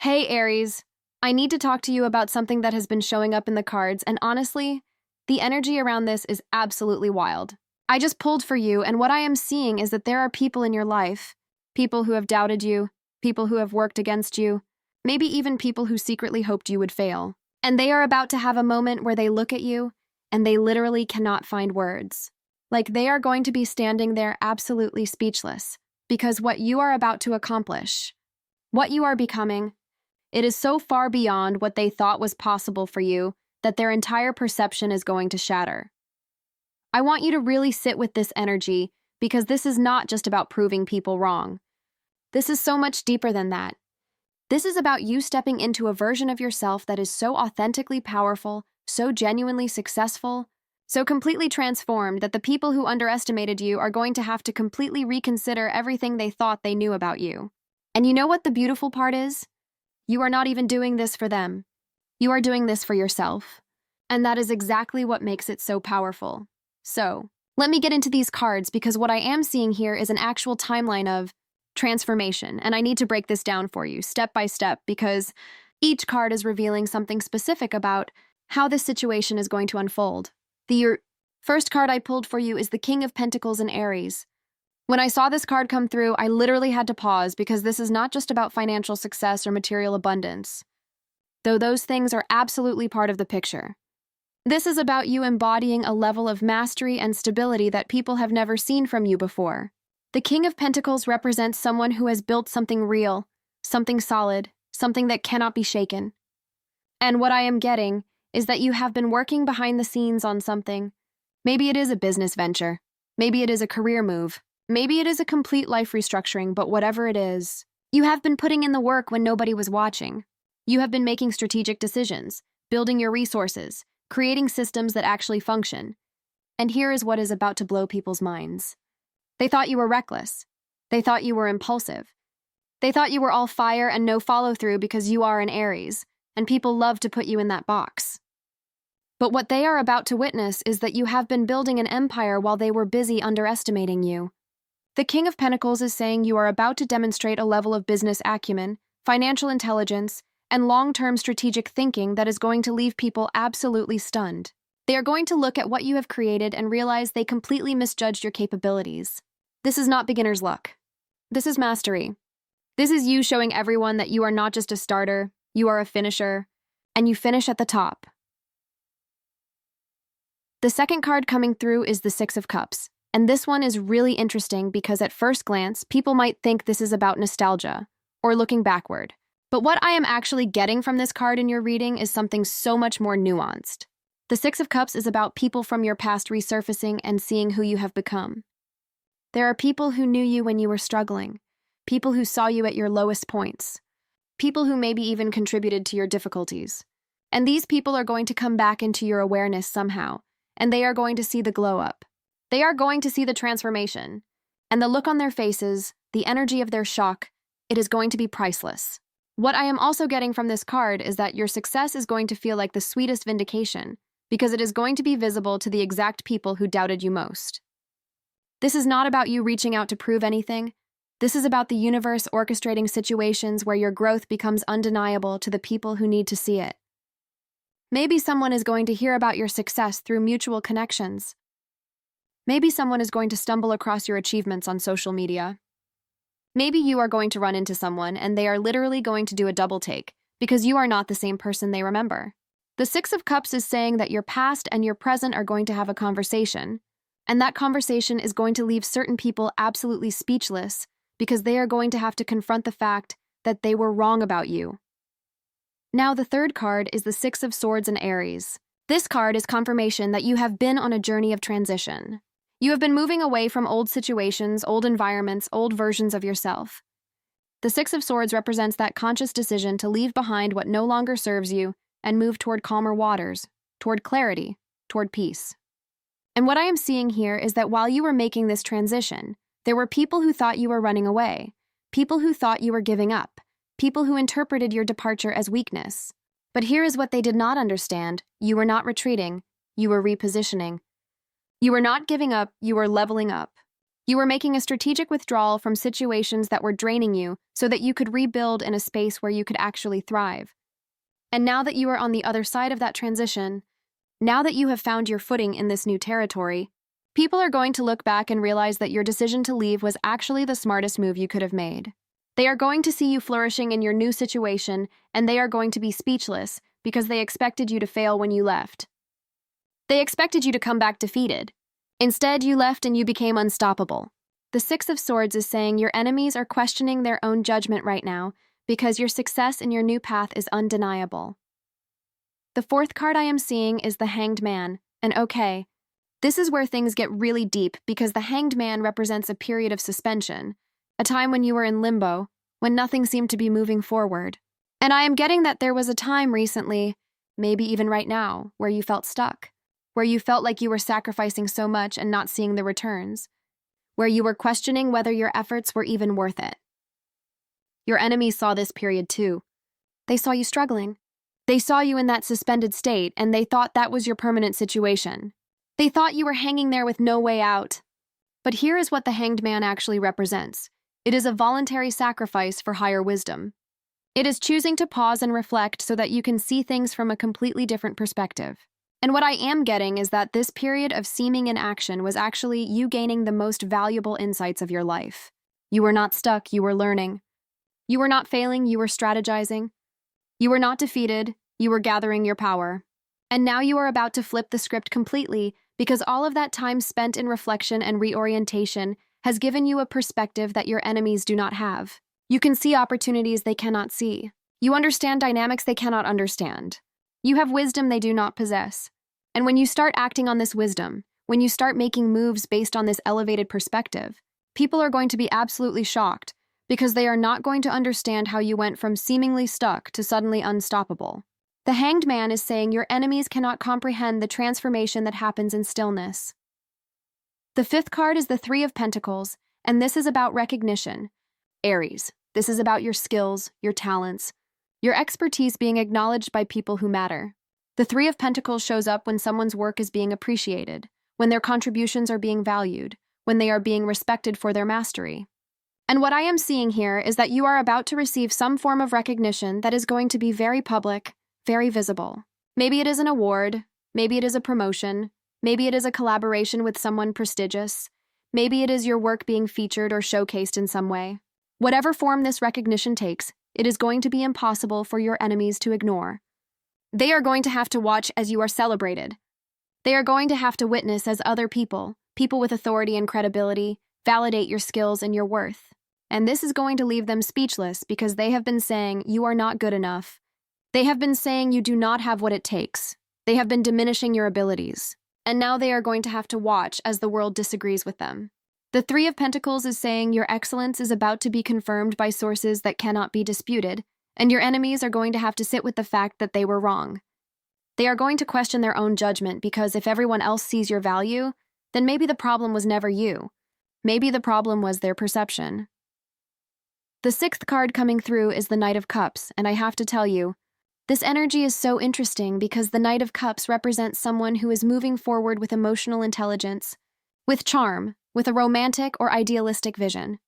Hey, Aries. I need to talk to you about something that has been showing up in the cards, and honestly, the energy around this is absolutely wild. I just pulled for you, and what I am seeing is that there are people in your life, people who have doubted you, people who have worked against you, maybe even people who secretly hoped you would fail. And they are about to have a moment where they look at you, and they literally cannot find words. Like they are going to be standing there absolutely speechless, because what you are about to accomplish, what you are becoming, it is so far beyond what they thought was possible for you that their entire perception is going to shatter. I want you to really sit with this energy because this is not just about proving people wrong. This is so much deeper than that. This is about you stepping into a version of yourself that is so authentically powerful, so genuinely successful, so completely transformed that the people who underestimated you are going to have to completely reconsider everything they thought they knew about you. And you know what the beautiful part is? You are not even doing this for them. You are doing this for yourself. And that is exactly what makes it so powerful. So, let me get into these cards because what I am seeing here is an actual timeline of transformation, and I need to break this down for you step by step because each card is revealing something specific about how this situation is going to unfold. The first card I pulled for you is the King of Pentacles in Aries. When I saw this card come through, I literally had to pause because this is not just about financial success or material abundance, though those things are absolutely part of the picture. This is about you embodying a level of mastery and stability that people have never seen from you before. The King of Pentacles represents someone who has built something real, something solid, something that cannot be shaken. And what I am getting is that you have been working behind the scenes on something. Maybe it is a business venture. Maybe it is a career move. Maybe it is a complete life restructuring, but whatever it is, you have been putting in the work when nobody was watching. You have been making strategic decisions, building your resources, creating systems that actually function. And here is what is about to blow people's minds. They thought you were reckless. They thought you were impulsive. They thought you were all fire and no follow-through because you are an Aries, and people love to put you in that box. But what they are about to witness is that you have been building an empire while they were busy underestimating you. The King of Pentacles is saying you are about to demonstrate a level of business acumen, financial intelligence, and long-term strategic thinking that is going to leave people absolutely stunned. They are going to look at what you have created and realize they completely misjudged your capabilities. This is not beginner's luck. This is mastery. This is you showing everyone that you are not just a starter, you are a finisher, and you finish at the top. The second card coming through is the Six of Cups. And this one is really interesting because at first glance, people might think this is about nostalgia or looking backward. But what I am actually getting from this card in your reading is something so much more nuanced. The Six of Cups is about people from your past resurfacing and seeing who you have become. There are people who knew you when you were struggling, people who saw you at your lowest points, people who maybe even contributed to your difficulties. And these people are going to come back into your awareness somehow, and they are going to see the glow up. They are going to see the transformation, and the look on their faces, the energy of their shock, it is going to be priceless. What I am also getting from this card is that your success is going to feel like the sweetest vindication, because it is going to be visible to the exact people who doubted you most. This is not about you reaching out to prove anything. This is about the universe orchestrating situations where your growth becomes undeniable to the people who need to see it. Maybe someone is going to hear about your success through mutual connections. Maybe someone is going to stumble across your achievements on social media. Maybe you are going to run into someone and they are literally going to do a double take because you are not the same person they remember. The Six of Cups is saying that your past and your present are going to have a conversation, and that conversation is going to leave certain people absolutely speechless because they are going to have to confront the fact that they were wrong about you. Now, the third card is the Six of Swords in Aries. This card is confirmation that you have been on a journey of transition. You have been moving away from old situations, old environments, old versions of yourself. The Six of Swords represents that conscious decision to leave behind what no longer serves you and move toward calmer waters, toward clarity, toward peace. And what I am seeing here is that while you were making this transition, there were people who thought you were running away, people who thought you were giving up, people who interpreted your departure as weakness. But here is what they did not understand. You were not retreating, you were repositioning. You were not giving up, you were leveling up. You were making a strategic withdrawal from situations that were draining you so that you could rebuild in a space where you could actually thrive. And now that you are on the other side of that transition, now that you have found your footing in this new territory, people are going to look back and realize that your decision to leave was actually the smartest move you could have made. They are going to see you flourishing in your new situation, and they are going to be speechless because they expected you to fail when you left. They expected you to come back defeated. Instead, you left and you became unstoppable. The Six of Swords is saying your enemies are questioning their own judgment right now because your success in your new path is undeniable. The fourth card I am seeing is the Hanged Man, and okay, this is where things get really deep because the Hanged Man represents a period of suspension, a time when you were in limbo, when nothing seemed to be moving forward. And I am getting that there was a time recently, maybe even right now, where you felt stuck, where you felt like you were sacrificing so much and not seeing the returns, where you were questioning whether your efforts were even worth it. Your enemies saw this period too. They saw you struggling. They saw you in that suspended state, and they thought that was your permanent situation. They thought you were hanging there with no way out. But here is what the Hanged Man actually represents. It is a voluntary sacrifice for higher wisdom. It is choosing to pause and reflect so that you can see things from a completely different perspective. And what I am getting is that this period of seeming inaction was actually you gaining the most valuable insights of your life. You were not stuck, you were learning. You were not failing, you were strategizing. You were not defeated, you were gathering your power. And now you are about to flip the script completely because all of that time spent in reflection and reorientation has given you a perspective that your enemies do not have. You can see opportunities they cannot see. You understand dynamics they cannot understand. You have wisdom they do not possess. And when you start acting on this wisdom, when you start making moves based on this elevated perspective, people are going to be absolutely shocked because they are not going to understand how you went from seemingly stuck to suddenly unstoppable. The Hanged Man is saying your enemies cannot comprehend the transformation that happens in stillness. The fifth card is the Three of Pentacles, and this is about recognition. Aries, this is about your skills, your talents, your expertise being acknowledged by people who matter. The Three of Pentacles shows up when someone's work is being appreciated, when their contributions are being valued, when they are being respected for their mastery. And what I am seeing here is that you are about to receive some form of recognition that is going to be very public, very visible. Maybe it is an award, maybe it is a promotion, maybe it is a collaboration with someone prestigious, maybe it is your work being featured or showcased in some way. Whatever form this recognition takes, it is going to be impossible for your enemies to ignore. They are going to have to watch as you are celebrated. They are going to have to witness as other people with authority and credibility, validate your skills and your worth. And this is going to leave them speechless because they have been saying you are not good enough. They have been saying you do not have what it takes. They have been diminishing your abilities. And now they are going to have to watch as the world disagrees with them. The Three of Pentacles is saying your excellence is about to be confirmed by sources that cannot be disputed, and your enemies are going to have to sit with the fact that they were wrong. They are going to question their own judgment because if everyone else sees your value, then maybe the problem was never you. Maybe the problem was their perception. The sixth card coming through is the Knight of Cups, and I have to tell you, this energy is so interesting because the Knight of Cups represents someone who is moving forward with emotional intelligence, with charm, with a romantic or idealistic vision.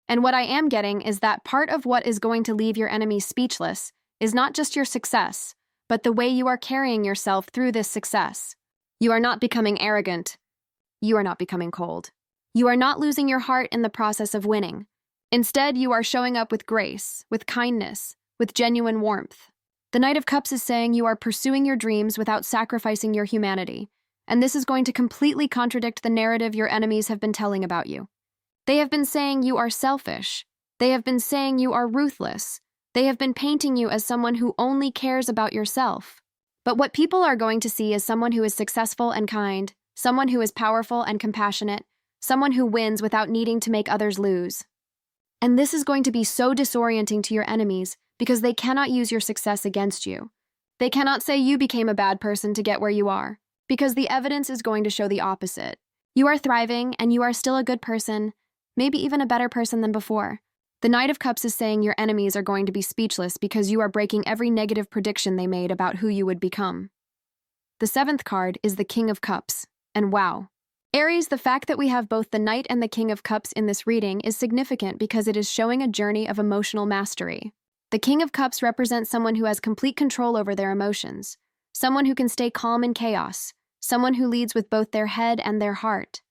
And what I am getting is that part of what is going to leave your enemies speechless is not just your success, but the way you are carrying yourself through this success. You are not becoming arrogant. You are not becoming cold. You are not losing your heart in the process of winning. Instead, you are showing up with grace, with kindness, with genuine warmth. The Knight of Cups is saying you are pursuing your dreams without sacrificing your humanity, and this is going to completely contradict the narrative your enemies have been telling about you. They have been saying you are selfish. They have been saying you are ruthless. They have been painting you as someone who only cares about yourself. But what people are going to see is someone who is successful and kind, someone who is powerful and compassionate, someone who wins without needing to make others lose. And this is going to be so disorienting to your enemies because they cannot use your success against you. They cannot say you became a bad person to get where you are, because the evidence is going to show the opposite. You are thriving and you are still a good person, maybe even a better person than before. The Knight of Cups is saying your enemies are going to be speechless because you are breaking every negative prediction they made about who you would become. The seventh card is the King of Cups, and wow, Aries, the fact that we have both the Knight and the King of Cups in this reading is significant because it is showing a journey of emotional mastery. The King of Cups represents someone who has complete control over their emotions, someone who can stay calm in chaos, someone who leads with both their head and their heart.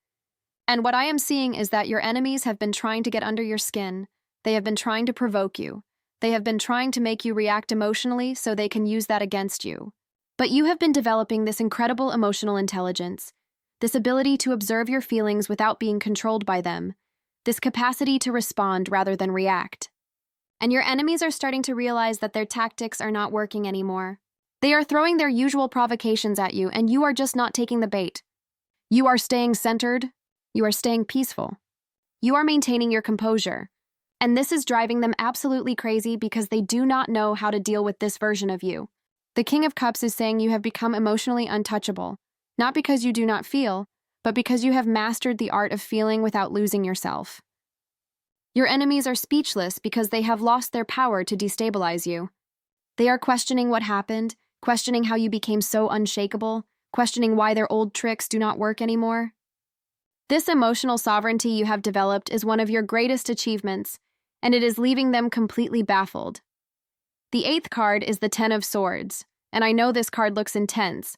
And what I am seeing is that your enemies have been trying to get under your skin. They have been trying to provoke you. They have been trying to make you react emotionally so they can use that against you. But you have been developing this incredible emotional intelligence, this ability to observe your feelings without being controlled by them, this capacity to respond rather than react. And your enemies are starting to realize that their tactics are not working anymore. They are throwing their usual provocations at you, and you are just not taking the bait. You are staying centered. You are staying peaceful. You are maintaining your composure. And this is driving them absolutely crazy because they do not know how to deal with this version of you. The King of Cups is saying you have become emotionally untouchable, not because you do not feel, but because you have mastered the art of feeling without losing yourself. Your enemies are speechless because they have lost their power to destabilize you. They are questioning what happened, questioning how you became so unshakable, questioning why their old tricks do not work anymore. This emotional sovereignty you have developed is one of your greatest achievements, and it is leaving them completely baffled. The 8th card is the 10 of Swords, and I know this card looks intense,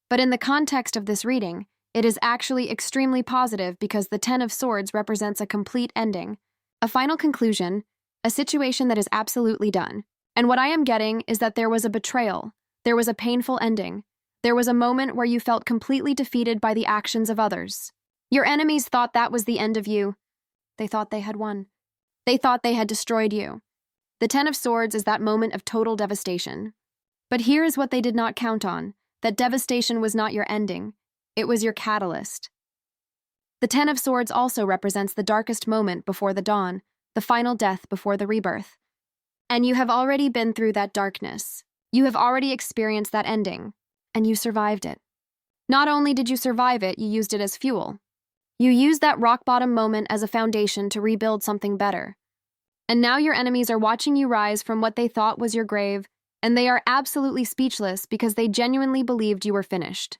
but in the context of this reading, it is actually extremely positive because the 10 of Swords represents a complete ending, a final conclusion, a situation that is absolutely done. And what I am getting is that there was a betrayal, there was a painful ending, there was a moment where you felt completely defeated by the actions of others. Your enemies thought that was the end of you. They thought they had won. They thought they had destroyed you. The 10 of Swords is that moment of total devastation. But here is what they did not count on, that devastation was not your ending, it was your catalyst. The 10 of Swords also represents the darkest moment before the dawn, the final death before the rebirth. And you have already been through that darkness. You have already experienced that ending, and you survived it. Not only did you survive it, you used it as fuel. You used that rock-bottom moment as a foundation to rebuild something better. And now your enemies are watching you rise from what they thought was your grave, and they are absolutely speechless because they genuinely believed you were finished.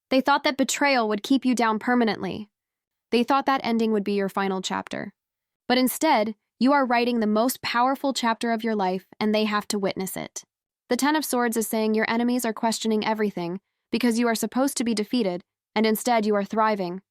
They thought that betrayal would keep you down permanently. They thought that ending would be your final chapter. But instead, you are writing the most powerful chapter of your life, and they have to witness it. The 10 of Swords is saying your enemies are questioning everything because you are supposed to be defeated, and instead you are thriving.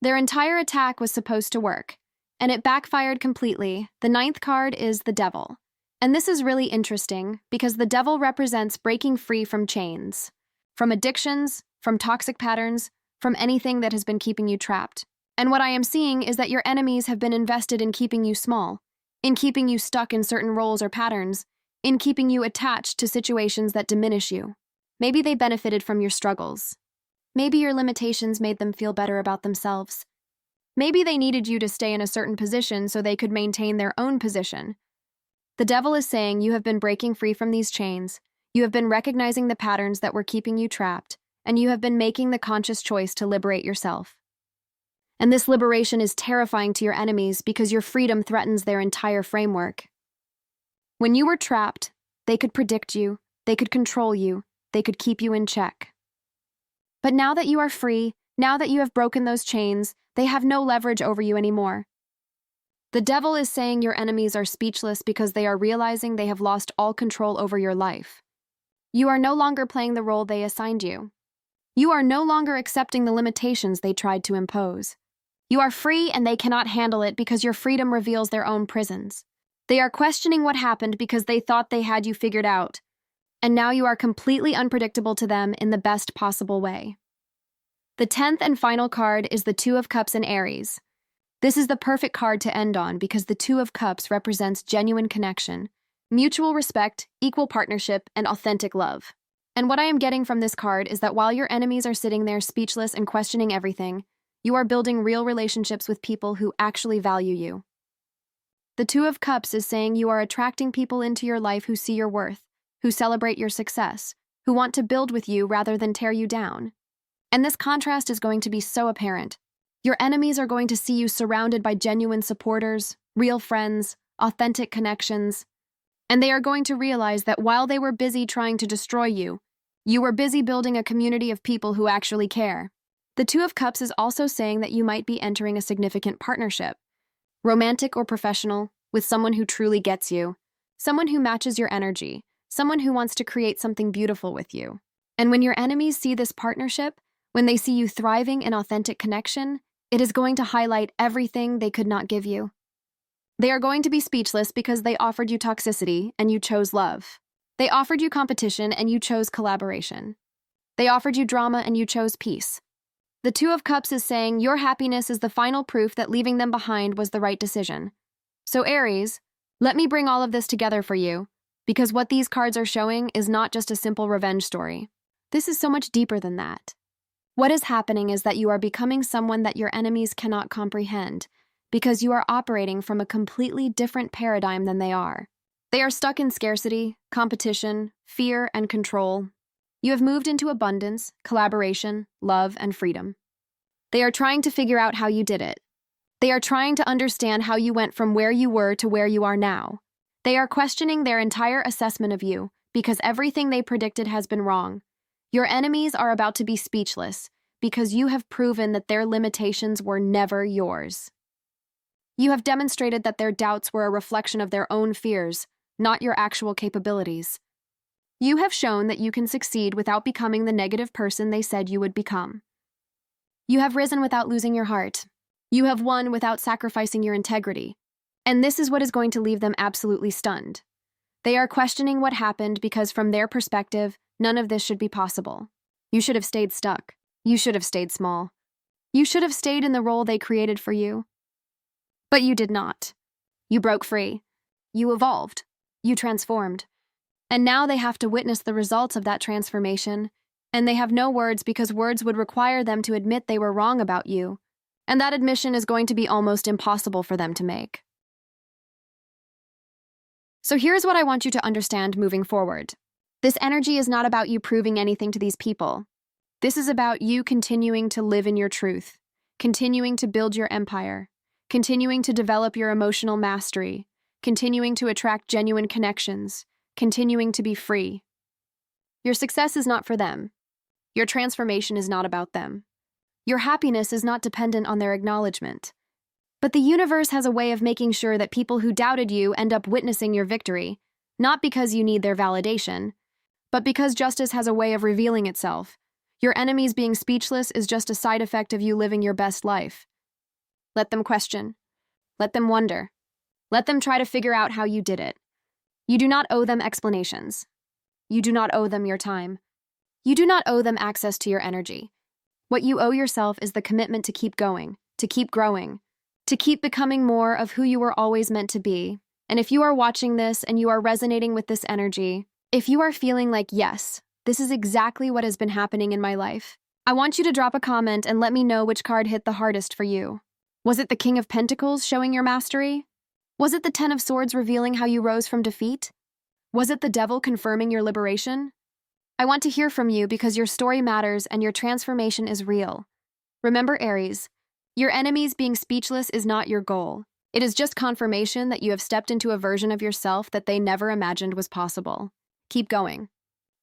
Their entire attack was supposed to work, and it backfired completely. The 9th card is the Devil. And this is really interesting because the Devil represents breaking free from chains, from addictions, from toxic patterns, from anything that has been keeping you trapped. And what I am seeing is that your enemies have been invested in keeping you small, in keeping you stuck in certain roles or patterns, in keeping you attached to situations that diminish you. Maybe they benefited from your struggles. Maybe your limitations made them feel better about themselves. Maybe they needed you to stay in a certain position so they could maintain their own position. The Devil is saying you have been breaking free from these chains, you have been recognizing the patterns that were keeping you trapped, and you have been making the conscious choice to liberate yourself. And this liberation is terrifying to your enemies because your freedom threatens their entire framework. When you were trapped, they could predict you, they could control you, they could keep you in check. But now that you are free, now that you have broken those chains, they have no leverage over you anymore. The Devil is saying your enemies are speechless because they are realizing they have lost all control over your life. You are no longer playing the role they assigned you. You are no longer accepting the limitations they tried to impose. You are free and they cannot handle it because your freedom reveals their own prisons. They are questioning what happened because they thought they had you figured out. And now you are completely unpredictable to them in the best possible way. The 10th and final card is the 2 of Cups in Aries. This is the perfect card to end on because the 2 of Cups represents genuine connection, mutual respect, equal partnership, and authentic love. And what I am getting from this card is that while your enemies are sitting there speechless and questioning everything, you are building real relationships with people who actually value you. The 2 of Cups is saying you are attracting people into your life who see your worth, who celebrate your success, who want to build with you rather than tear you down. And this contrast is going to be so apparent. Your enemies are going to see you surrounded by genuine supporters, real friends, authentic connections, and they are going to realize that while they were busy trying to destroy you, you were busy building a community of people who actually care. The Two of Cups is also saying that you might be entering a significant partnership, romantic or professional, with someone who truly gets you, someone who matches your energy, someone who wants to create something beautiful with you. And when your enemies see this partnership, when they see you thriving in authentic connection, it is going to highlight everything they could not give you. They are going to be speechless because they offered you toxicity and you chose love. They offered you competition and you chose collaboration. They offered you drama and you chose peace. The Two of Cups is saying your happiness is the final proof that leaving them behind was the right decision. So Aries, let me bring all of this together for you, because what these cards are showing is not just a simple revenge story. This is so much deeper than that. What is happening is that you are becoming someone that your enemies cannot comprehend, because you are operating from a completely different paradigm than they are. They are stuck in scarcity, competition, fear, and control. You have moved into abundance, collaboration, love, and freedom. They are trying to figure out how you did it. They are trying to understand how you went from where you were to where you are now. They are questioning their entire assessment of you because everything they predicted has been wrong. Your enemies are about to be speechless because you have proven that their limitations were never yours. You have demonstrated that their doubts were a reflection of their own fears, not your actual capabilities. You have shown that you can succeed without becoming the negative person they said you would become. You have risen without losing your heart. You have won without sacrificing your integrity. And this is what is going to leave them absolutely stunned. They are questioning what happened because from their perspective, none of this should be possible. You should have stayed stuck. You should have stayed small. You should have stayed in the role they created for you. But you did not. You broke free. You evolved. You transformed. And now they have to witness the results of that transformation, and they have no words because words would require them to admit they were wrong about you, and that admission is going to be almost impossible for them to make. So here's what I want you to understand moving forward. This energy is not about you proving anything to these people. This is about you continuing to live in your truth, continuing to build your empire, continuing to develop your emotional mastery, continuing to attract genuine connections, continuing to be free. Your success is not for them. Your transformation is not about them. Your happiness is not dependent on their acknowledgement. But the universe has a way of making sure that people who doubted you end up witnessing your victory, not because you need their validation, but because justice has a way of revealing itself. Your enemies being speechless is just a side effect of you living your best life. Let them question. Let them wonder. Let them try to figure out how you did it. You do not owe them explanations. You do not owe them your time. You do not owe them access to your energy. What you owe yourself is the commitment to keep going, to keep growing, to keep becoming more of who you were always meant to be. And if you are watching this and you are resonating with this energy, if you are feeling like, yes, this is exactly what has been happening in my life, I want you to drop a comment and let me know which card hit the hardest for you. Was it the King of Pentacles showing your mastery? Was it the Ten of Swords revealing how you rose from defeat? Was it the Devil confirming your liberation? I want to hear from you because your story matters and your transformation is real. Remember, Aries, your enemies being speechless is not your goal. It is just confirmation that you have stepped into a version of yourself that they never imagined was possible. Keep going.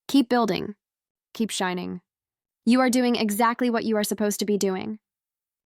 Keep building. Keep shining. You are doing exactly what you are supposed to be doing.